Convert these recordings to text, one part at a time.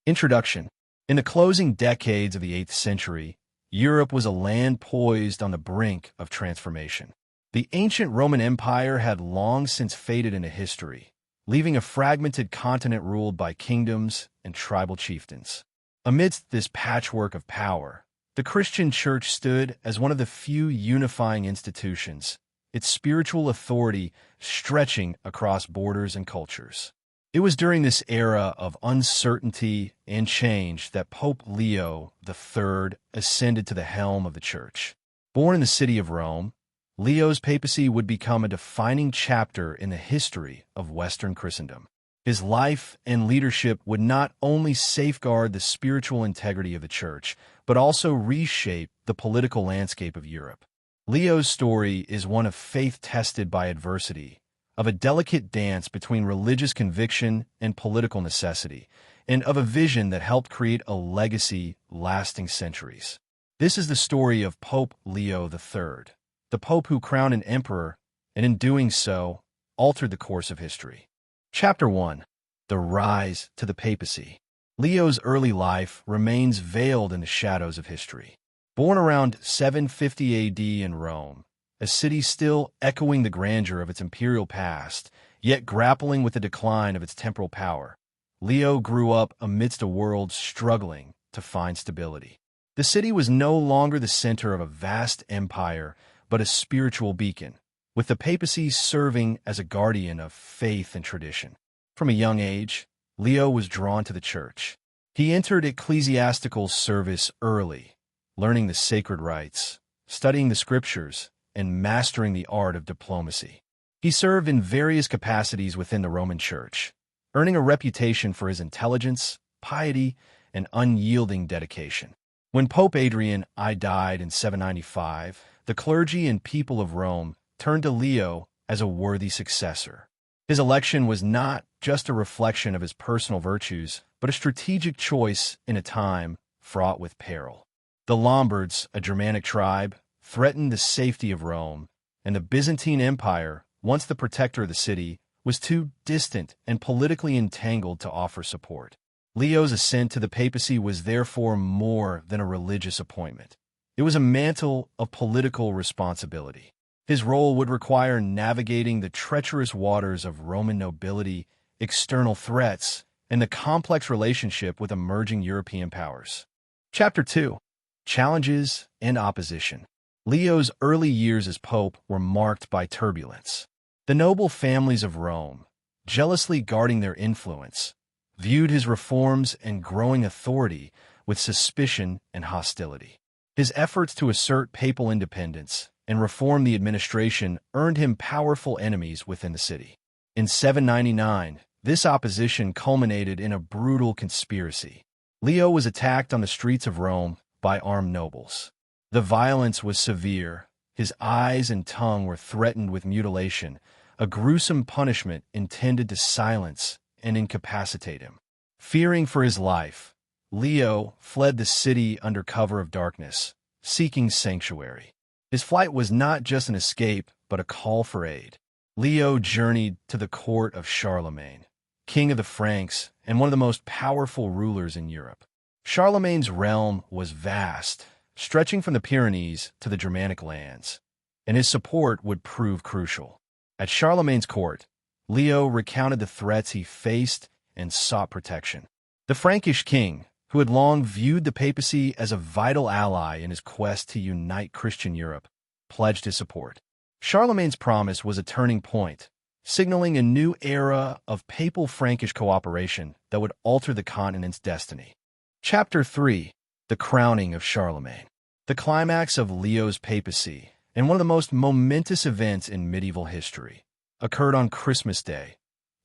Introduction. In the closing decades of the 8th century, Europe was a land poised on the brink of transformation. The ancient Roman Empire had long since faded into history, leaving a fragmented continent ruled by kingdoms and tribal chieftains. Amidst this patchwork of power, the Christian Church stood as one of the few unifying institutions, its spiritual authority stretching across borders and cultures. It was during this era of uncertainty and change that Pope Leo III ascended to the helm of the Church. Born in the city of Rome, Leo's papacy would become a defining chapter in the history of Western Christendom. His life and leadership would not only safeguard the spiritual integrity of the Church, but also reshape the political landscape of Europe. Leo's story is one of faith tested by adversity, of a delicate dance between religious conviction and political necessity, and of a vision that helped create a legacy lasting centuries. This is the story of Pope Leo III, the pope who crowned an emperor, and in doing so, altered the course of history. Chapter 1. The Rise to the Papacy. Leo's early life remains veiled in the shadows of history. Born around 750 AD in Rome, a city still echoing the grandeur of its imperial past, yet grappling with the decline of its temporal power, Leo grew up amidst a world struggling to find stability. The city was no longer the center of a vast empire, but a spiritual beacon, with the papacy serving as a guardian of faith and tradition. From a young age, Leo was drawn to the Church. He entered ecclesiastical service early, learning the sacred rites, studying the scriptures, and mastering the art of diplomacy. He served in various capacities within the Roman Church, earning a reputation for his intelligence, piety, and unyielding dedication. When Pope Adrian I died in 795, the clergy and people of Rome turned to Leo as a worthy successor. His election was not just a reflection of his personal virtues, but a strategic choice in a time fraught with peril. The Lombards, a Germanic tribe, threatened the safety of Rome, and the Byzantine Empire, once the protector of the city, was too distant and politically entangled to offer support. Leo's ascent to the papacy was therefore more than a religious appointment. It was a mantle of political responsibility. His role would require navigating the treacherous waters of Roman nobility, external threats, and the complex relationship with emerging European powers. Chapter 2. Challenges and Opposition. Leo's early years as pope were marked by turbulence. The noble families of Rome, jealously guarding their influence, viewed his reforms and growing authority with suspicion and hostility. His efforts to assert papal independence and reform the administration earned him powerful enemies within the city. In 799, this opposition culminated in a brutal conspiracy. Leo was attacked on the streets of Rome by armed nobles. The violence was severe. His eyes and tongue were threatened with mutilation, a gruesome punishment intended to silence and incapacitate him. Fearing for his life, Leo fled the city under cover of darkness, seeking sanctuary. His flight was not just an escape, but a call for aid. Leo journeyed to the court of Charlemagne, king of the Franks and one of the most powerful rulers in Europe. Charlemagne's realm was vast, stretching from the Pyrenees to the Germanic lands, and his support would prove crucial. At Charlemagne's court, Leo recounted the threats he faced and sought protection. The Frankish king, who had long viewed the papacy as a vital ally in his quest to unite Christian Europe, pledged his support. Charlemagne's promise was a turning point, signaling a new era of papal-Frankish cooperation that would alter the continent's destiny. Chapter 3. The Crowning of Charlemagne. The climax of Leo's papacy, and one of the most momentous events in medieval history, occurred on Christmas Day,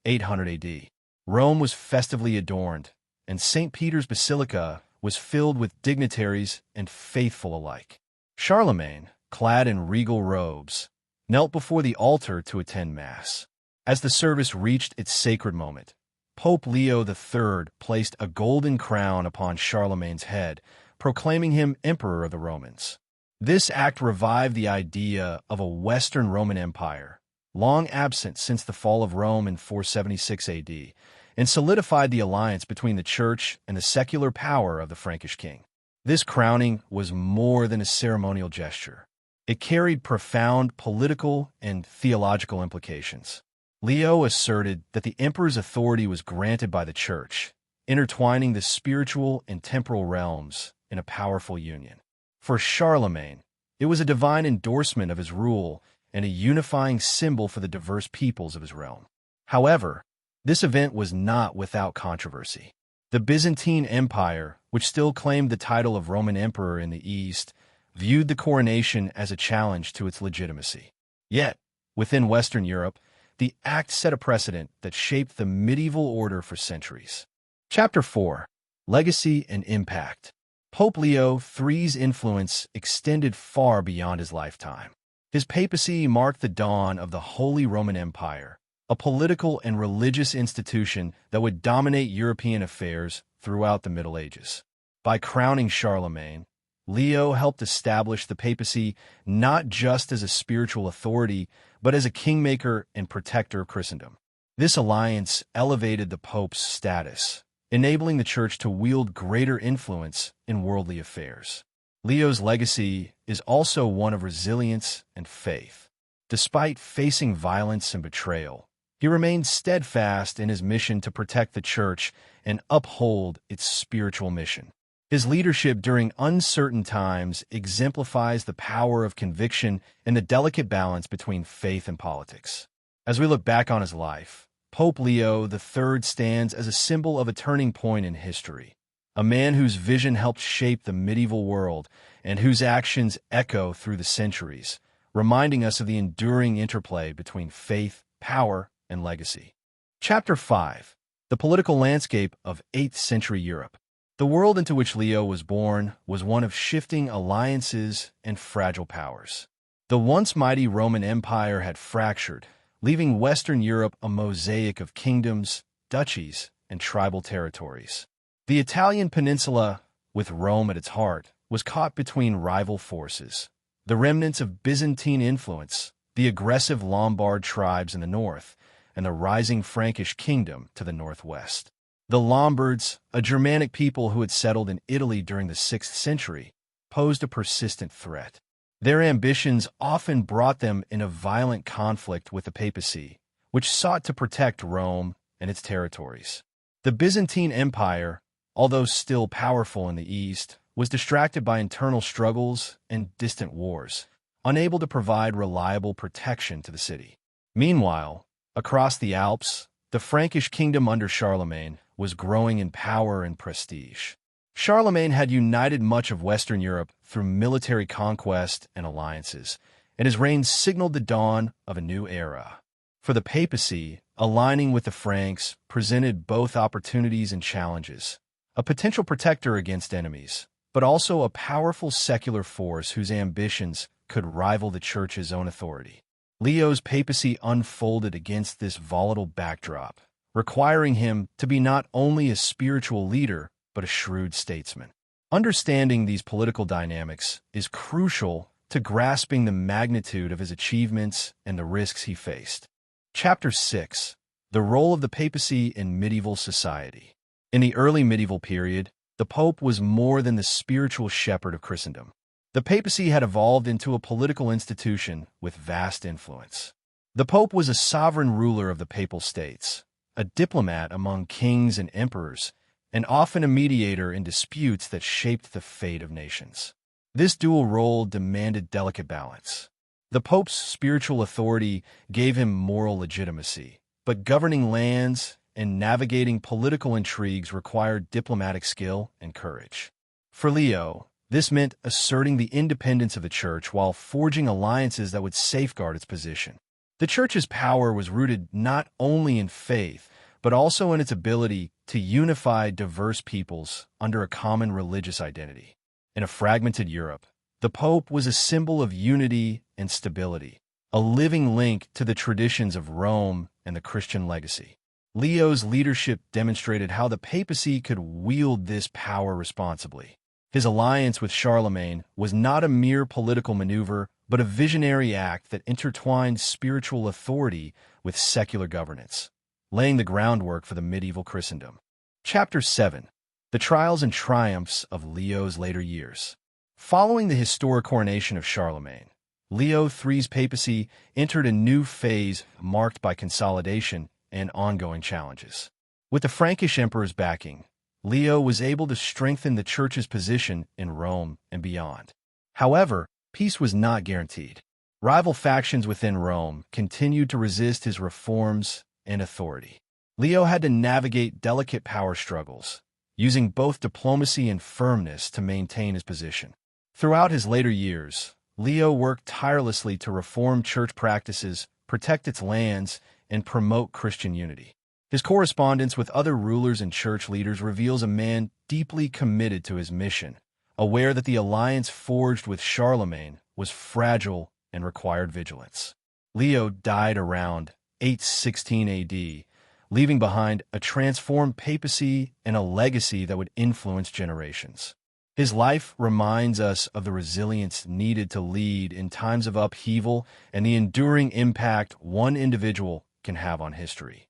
800 AD. Rome was festively adorned, and St. Peter's Basilica was filled with dignitaries and faithful alike. Charlemagne, clad in regal robes, knelt before the altar to attend Mass. As the service reached its sacred moment, Pope Leo III placed a golden crown upon Charlemagne's head, proclaiming him Emperor of the Romans. This act revived the idea of a Western Roman Empire, long absent since the fall of Rome in 476 AD, and solidified the alliance between the church and the secular power of the Frankish king. This crowning was more than a ceremonial gesture. It carried profound political and theological implications. Leo asserted that the emperor's authority was granted by the church, intertwining the spiritual and temporal realms in a powerful union. For Charlemagne, it was a divine endorsement of his rule and a unifying symbol for the diverse peoples of his realm. However, this event was not without controversy. The Byzantine Empire, which still claimed the title of Roman Emperor in the East, viewed the coronation as a challenge to its legitimacy. Yet, within Western Europe, the act set a precedent that shaped the medieval order for centuries. Chapter 4. Legacy and Impact. Pope Leo III's influence extended far beyond his lifetime. His papacy marked the dawn of the Holy Roman Empire, a political and religious institution that would dominate European affairs throughout the Middle Ages. By crowning Charlemagne, Leo helped establish the papacy not just as a spiritual authority, but as a kingmaker and protector of Christendom. This alliance elevated the pope's status, enabling the church to wield greater influence in worldly affairs. Leo's legacy is also one of resilience and faith. Despite facing violence and betrayal, he remained steadfast in his mission to protect the church and uphold its spiritual mission. His leadership during uncertain times exemplifies the power of conviction and the delicate balance between faith and politics. As we look back on his life, Pope Leo III stands as a symbol of a turning point in history, a man whose vision helped shape the medieval world and whose actions echo through the centuries, reminding us of the enduring interplay between faith, power, and legacy. Chapter 5. The Political Landscape of 8th Century Europe. The world into which Leo was born was one of shifting alliances and fragile powers. The once mighty Roman Empire had fractured, leaving Western Europe a mosaic of kingdoms, duchies, and tribal territories. The Italian peninsula, with Rome at its heart, was caught between rival forces. The remnants of Byzantine influence, the aggressive Lombard tribes in the north, and the rising Frankish kingdom to the northwest. The Lombards, a Germanic people who had settled in Italy during the 6th century, posed a persistent threat. Their ambitions often brought them in a violent conflict with the papacy, which sought to protect Rome and its territories. The Byzantine Empire, although still powerful in the east, was distracted by internal struggles and distant wars, unable to provide reliable protection to the city. Meanwhile, across the Alps, the Frankish kingdom under Charlemagne was growing in power and prestige. Charlemagne had united much of Western Europe through military conquest and alliances, and his reign signaled the dawn of a new era. For the papacy, aligning with the Franks presented both opportunities and challenges, a potential protector against enemies, but also a powerful secular force whose ambitions could rival the Church's own authority. Leo's papacy unfolded against this volatile backdrop, requiring him to be not only a spiritual leader, but a shrewd statesman. Understanding these political dynamics is crucial to grasping the magnitude of his achievements and the risks he faced. Chapter 6. The Role of the Papacy in Medieval Society. In the early medieval period, the Pope was more than the spiritual shepherd of Christendom. The papacy had evolved into a political institution with vast influence. The Pope was a sovereign ruler of the Papal States, a diplomat among kings and emperors, and often a mediator in disputes that shaped the fate of nations. This dual role demanded delicate balance. The Pope's spiritual authority gave him moral legitimacy, but governing lands and navigating political intrigues required diplomatic skill and courage. For Leo, this meant asserting the independence of the Church while forging alliances that would safeguard its position. The Church's power was rooted not only in faith, but also in its ability to unify diverse peoples under a common religious identity. In a fragmented Europe, the Pope was a symbol of unity and stability, a living link to the traditions of Rome and the Christian legacy. Leo's leadership demonstrated how the papacy could wield this power responsibly. His alliance with Charlemagne was not a mere political maneuver, but a visionary act that intertwined spiritual authority with secular governance. laying the groundwork for the medieval Christendom. Chapter 7. The Trials and Triumphs of Leo's Later Years. Following the historic coronation of Charlemagne, Leo III's papacy entered a new phase marked by consolidation and ongoing challenges. With the Frankish emperor's backing, Leo was able to strengthen the Church's position in Rome and beyond. However, peace was not guaranteed. Rival factions within Rome continued to resist his reforms and authority. Leo had to navigate delicate power struggles, using both diplomacy and firmness to maintain his position. Throughout his later years, Leo worked tirelessly to reform church practices, protect its lands, and promote Christian unity. His correspondence with other rulers and church leaders reveals a man deeply committed to his mission, aware that the alliance forged with Charlemagne was fragile and required vigilance. Leo died around 816 AD, leaving behind a transformed papacy and a legacy that would influence generations. His life reminds us of the resilience needed to lead in times of upheaval and the enduring impact one individual can have on history.